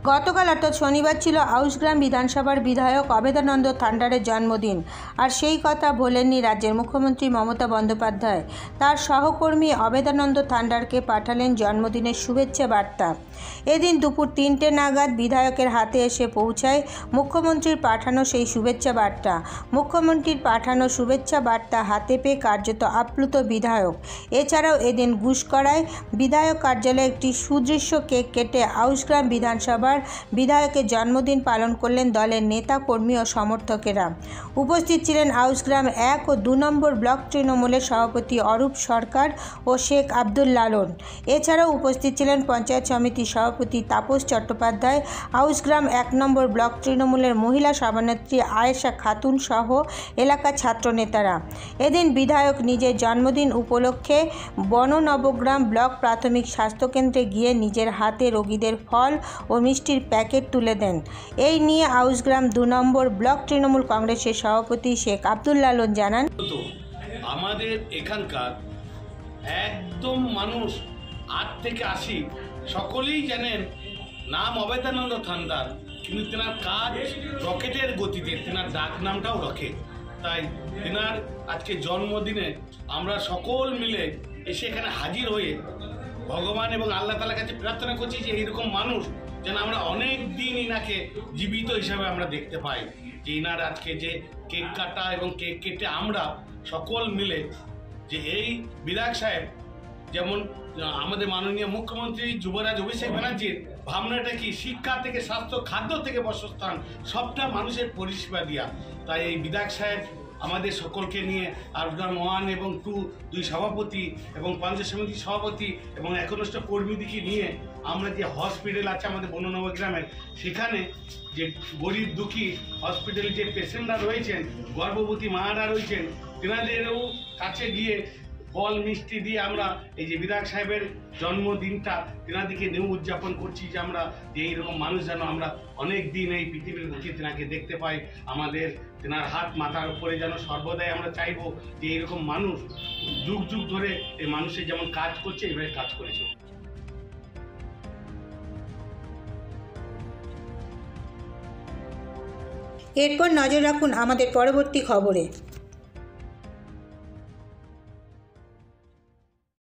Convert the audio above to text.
গতকাল অর্থাৎ শনিবার ছিল আউশগ্রাম বিধানসভার বিধায়ক অভেদানন্দ থান্ডারের জন্মদিন। আর সেই কথা ভোলেননি রাজ্যের মুখ্যমন্ত্রী মমতা বন্দ্যোপাধ্যায়। তার সহকর্মী অভেদানন্দ থান্ডারকে পাঠালেন জন্মদিনের শুভেচ্ছা বার্তা। এদিন দুপুর 3টে নাগাদ বিধায়কের হাতে এসে পৌঁছায় মুখ্যমন্ত্রীর পাঠানো সেই শুভেচ্ছা বার্তা। মুখ্যমন্ত্রীর পাঠানো শুভেচ্ছা বার্তা হাতে পেয়ে কার্যত আপ্লুত বিধায়ক। এছাড়াও এদিন গুসকরায় বিধায়ক কার্যালয়ে একটি সুদৃশ্য কেক কেটে আউশগ্রাম বিধানসভার বিধায়কের জন্মদিন পালন করলেন দলের নেতা কর্মী ও সমর্থকেরা। উপস্থিত ছিলেন আউশগ্রাম 1 ও 2 নম্বর ব্লক তৃণমূলের সভাপতি অরূপ সরকার ও শেখ আব্দুল লালন। এছাড়াও উপস্থিত ছিলেন পঞ্চায়েত সমিতির সভাপতি তাপস চট্টোপাধ্যায়, আউশগ্রাম 1 নম্বর ব্লক তৃণমূলের মহিলা সভানেত্রী আয়েশা খাতুন সহ এলাকার ছাত্র নেতারা। এদিন বিধায়ক নিজের জন্মদিন উপলক্ষে বননবগ্রাম ব্লক প্রাথমিক স্বাস্থ্যকেন্দ্রে গিয়ে নিজের হাতে রোগীদের ফল ও মিষ্টির প্যাকেট তুলে দেন। এই নিয়ে আউশগ্রাম 2 নম্বর ব্লক তৃণমূল কংগ্রেসের সভাপতি শেখ আব্দুল লালন জানান, আমাদের এখানকার একদম মানুষ 8 থেকে 80 সকলেই জানেন নাম অভেদানন্দ থান্ডার, কিন্তু তেনার কাজ রকেটের গতিতে, তেনার ডাক নামটাও রকেট। তাই তেনার আজকে জন্মদিনে আমরা সকল মিলে এসে এখানে হাজির হয়ে ভগবান এবং আল্লাহ তাআলার কাছে প্রার্থনা করছি যে এইরকম মানুষ যেন আমরা অনেক দিন ইনাকে জীবিত হিসাবে আমরা দেখতে পাই। যে ইনার আজকে যে কেক কাটা এবং কেক কেটে আমরা সকল মিলে যে এই বিধায়ক সাহেব যেমন আমাদের মাননীয় মুখ্যমন্ত্রী যুবরাজ অভিষেক ব্যানার্জির ভাবনাটা কি, শিক্ষা থেকে স্বাস্থ্য, খাদ্য থেকে বাসস্থান, সবটা মানুষের পরিষেবা দেওয়া। তাই এই বিধায়ক সাহেব আমাদের সকলকে নিয়ে আউশগ্রাম 1 এবং 2 দুই সভাপতি এবং পঞ্চায়েত সমিতির সভাপতি এবং একনিষ্ঠ কর্মীদিকে নিয়ে আমরা যে হসপিটাল আছে আমাদের বননবগ্রামের, সেখানে যে গরিব দুঃখী হসপিটালে যে পেশেন্টরা রয়েছেন, গর্ভবতী মায়েরা রয়েছেন, তেনাদেরও কাছে গিয়ে ফল মিষ্টি দিয়ে আমরা এই যে বিধায়ক সাহেবের জন্মদিনটা তেনাদিকে নিয়ে উদযাপন করছি, যে আমরা যে এইরকম মানুষ যেন আমরা অনেক দিন এই পৃথিবীর বুকে তেনাকে দেখতে পাই। আমাদের তেনার হাত মাথার উপরে যেন সর্বদাই আমরা চাইবো যে এইরকম মানুষ যুগ যুগ ধরে এই মানুষের যেমন কাজ করছে এইভাবে কাজ করেছে। এরপর নজর রাখুন আমাদের পরবর্তী খবরে।